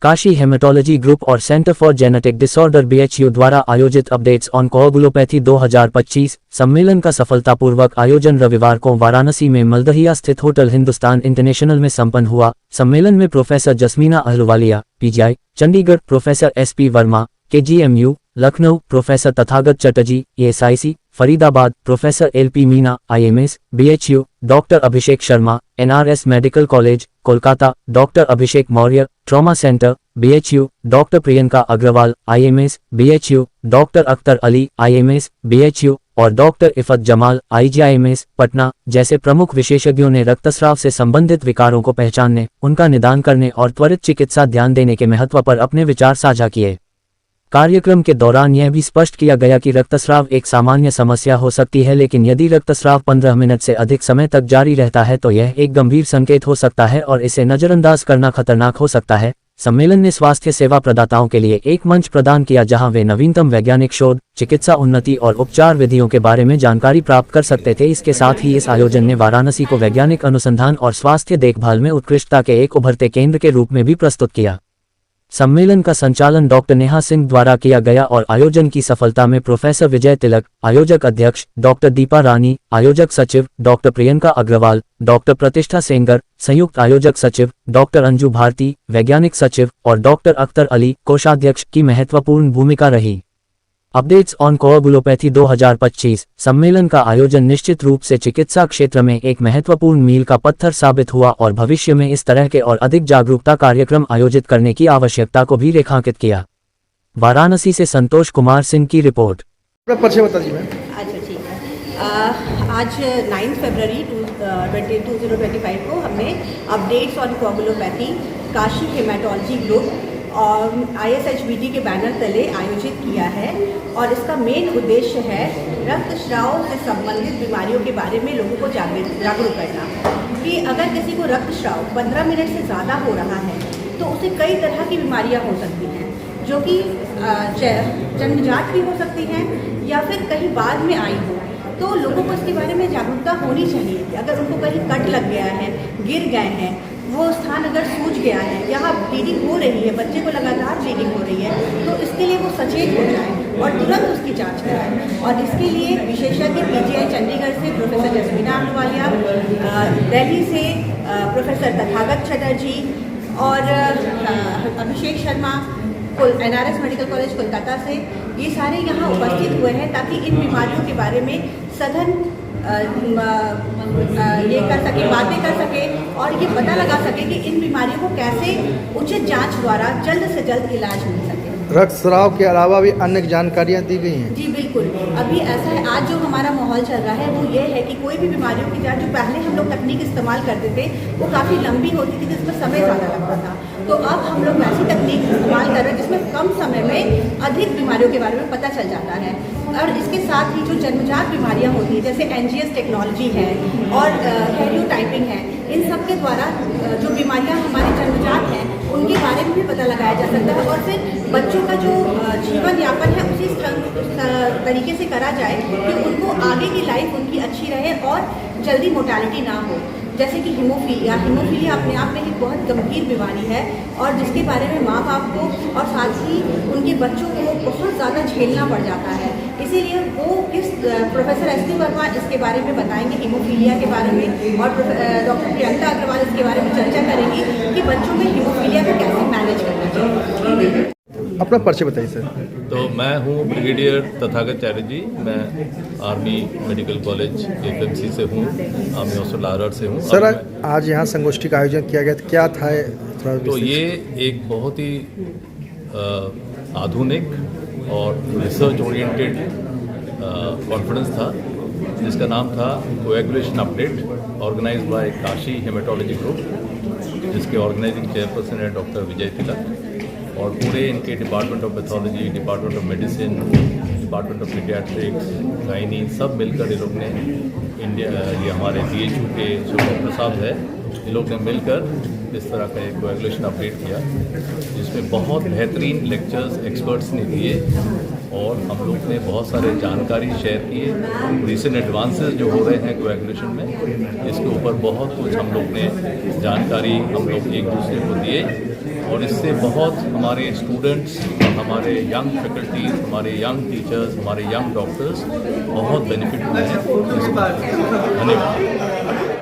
Kashi haematology group और centre for genetic disorder BHU द्वारा आयोजित अपडेट्स ऑन कोआगुलोपैथी 2025 सम्मेलन का सफलतापूर्वक आयोजन रविवार को वाराणसी में मलदहिया स्थित होटल हिंदुस्तान इंटरनेशनल में संपन्न हुआ। सम्मेलन में professor Jasmina Ahluwalia PGI, Chandigarh professor SP Verma KGMU, Lucknow professor Tathagata Chatterjee ESIC, Faridabad professor LP Meena IMS BHU, doctor Abhishek Sharma NRS medical college Kolkata, doctor Abhishek Maurya trauma centre BHU, doctor Priyanka Agarwal IMS BHU, doctor Akhtar Ali IMS BHU और डॉक्टर इफत जमाल IGIMS पटना जैसे प्रमुख विशेषज्ञों ने रक्तस्राव से संबंधित विकारों को पहचानने, उनका निदान करने और त्वरित चिकित्सा ध्यान देने के महत्व पर अपने विचार साझा किए। कार्यक्रम के दौरान यह भी स्पष्ट किया गया कि रक्तस्राव एक सामान्य समस्या हो सकती है, लेकिन यदि रक्तस्राव 15 मिनट से अधिक समय तक जारी रहता है तो यह एक गंभीर संकेत हो सकता है और इसे नजरअंदाज करना खतरनाक हो सकता है। सम्मेलन ने स्वास्थ्य सेवा प्रदाताओं के लिए एक मंच प्रदान किया जहां वे नवीनतम वैज्ञानिक शोध, चिकित्सा उन्नति और उपचार विधियों के बारे में जानकारी प्राप्त कर सकते थे। इसके साथ ही इस आयोजन ने वाराणसी को वैज्ञानिक अनुसंधान और स्वास्थ्य देखभाल में उत्कृष्टता के एक उभरते केंद्र के रूप में भी प्रस्तुत किया। सम्मेलन का संचालन डॉक्टर नेहा सिंह द्वारा किया गया और आयोजन की सफलता में प्रोफेसर विजय तिलक, आयोजक अध्यक्ष डॉक्टर दीपा रानी, आयोजक सचिव डॉक्टर प्रियंका अग्रवाल, डॉक्टर प्रतिष्ठा सेंगर, संयुक्त आयोजक सचिव डॉक्टर अंजू भारती, वैज्ञानिक सचिव और डॉक्टर अख्तर अली, कोषाध्यक्ष की महत्वपूर्ण भूमिका रही। अपडेट्स ऑन कोआगुलोपैथी 2025 सम्मेलन का आयोजन निश्चित रूप से चिकित्सा क्षेत्र में एक महत्वपूर्ण मील का पत्थर साबित हुआ और भविष्य में इस तरह के और अधिक जागरूकता कार्यक्रम आयोजित करने की आवश्यकता को भी रेखांकित किया। वाराणसी से संतोष कुमार सिंह की रिपोर्ट। परिचय बता दीजिए। अच्छा ठीक है। आज 9 फरवरी 2025 को हमने updates on coagulopathy Kashi haematology group और ISHBD के बैनर तले आयोजित किया है और इसका मेन उद्देश्य है रक्तस्राव से संबंधित बीमारियों के बारे में लोगों को जागरूक करना कि अगर किसी को रक्तस्राव 15 मिनट से ज़्यादा हो रहा है तो उसे कई तरह की बीमारियां हो सकती हैं जो कि जन्मजात भी हो सकती हैं या फिर कहीं बाद में आई हो। तो लोगों को इसके बारे में जागरूकता होनी चाहिए कि अगर उनको कहीं कट लग गया है, गिर गए हैं, वो स्थान अगर सूज गया है, यहाँ ब्लीडिंग हो रही है, बच्चे को लगातार ब्लीडिंग हो रही है, तो इसके लिए वो सचेत हो जाए और तुरंत उसकी जांच कराएं। और इसके लिए विशेषज्ञ PGI चंडीगढ़ से प्रोफेसर जस्मीना अहलुवालिया, दिल्ली से प्रोफेसर तथागत चटर्जी और Abhishek Sharma NRS medical college Kolkata से ये सारे यहाँ उपस्थित हुए हैं ताकि इन बीमारियों के बारे में सघन ये कर सके, बातें कर सके और ये पता लगा सके कि इन बीमारियों को कैसे उचित जांच द्वारा जल्द से जल्द इलाज मिल सके। रक्तस्राव के अलावा भी अन्य जानकारियाँ दी गई हैं। जी बिल्कुल। अभी ऐसा है, आज जो हमारा माहौल चल रहा है वो ये है कि कोई भी बीमारियों की जांच जो पहले हम लोग तकनीक इस्तेमाल करते थे वो काफ़ी लंबी होती थी जिसमें समय ज़्यादा लगता था, तो अब हम लोग वैसी तकनीक इस्तेमाल कर रहे हैं जिसमें कम समय में अधिक बीमारियों के बारे में पता चल जाता है। और इसके साथ ही जो जन्मजात बीमारियां होती हैं जैसे NGS टेक्नोलॉजी है और कैरियोटाइपिंग है, इन सब के द्वारा जो बीमारियां हमारे जन्मजात हैं उनके बारे में भी पता लगाया जा सकता है और फिर बच्चों का जो जीवन यापन है उसी तरीके से करा जाए कि उनको आगे की लाइफ उनकी अच्छी रहे और जल्दी मोर्टेलिटी ना हो। जैसे कि हीमोफीलिया अपने आप में एक बहुत गंभीर बीमारी है और जिसके बारे में माँ बाप को और साथ ही उनके बच्चों को बहुत ज़्यादा झेलना पड़ जाता है। इसीलिए वो प्रोफेसर SP वर्मा इसके बारे में बताएंगे हीमोफीलिया के बारे में और डॉक्टर प्रियंका अग्रवाल इसके बारे में चर्चा करेंगी कि बच्चों में हीमोफीलिया को कैसे मैनेज करना चाहिए। अपना परिचय बताइए सर। तो मैं हूँ ब्रिगेडियर तथागत चटर्जी, मैं आर्मी मेडिकल कॉलेज FMC से हूँ, आर्मी हॉस्पिटल आरआर से हूँ। सर आज यहाँ संगोष्ठी का आयोजन किया गया था, क्या था थोड़ा? तो ये एक बहुत ही आधुनिक और रिसर्च ओरिएंटेड कॉन्फ्रेंस था जिसका नाम था coagulation update, organized by Kashi haematology group, जिसके ऑर्गेनाइजिंग चेयरपर्सन है डॉक्टर विजय तिलक और पूरे इनके department of pathology, department of medicine, department of paediatrics, gynae सब मिलकर ये लोग ने ये हमारे BHU के जो डॉक्टर साहब है, ये लोग ने मिलकर इस तरह का एक कोएगुलेशन अपडेट किया, जिसमें बहुत बेहतरीन लेक्चर्स एक्सपर्ट्स ने दिए और हम लोग ने बहुत सारे जानकारी शेयर किए। रिसेंट एडवांसेस जो हो रहे हैं कोएगुलेशन में, इसके ऊपर बहुत कुछ हम लोग ने जानकारी हम लोग एक दूसरे को दिए और इससे बहुत हमारे स्टूडेंट्स, हमारे यंग फैकल्टीज, हमारे यंग टीचर्स, हमारे यंग डॉक्टर्स बहुत बेनिफिट हुए हैं। धन्यवाद।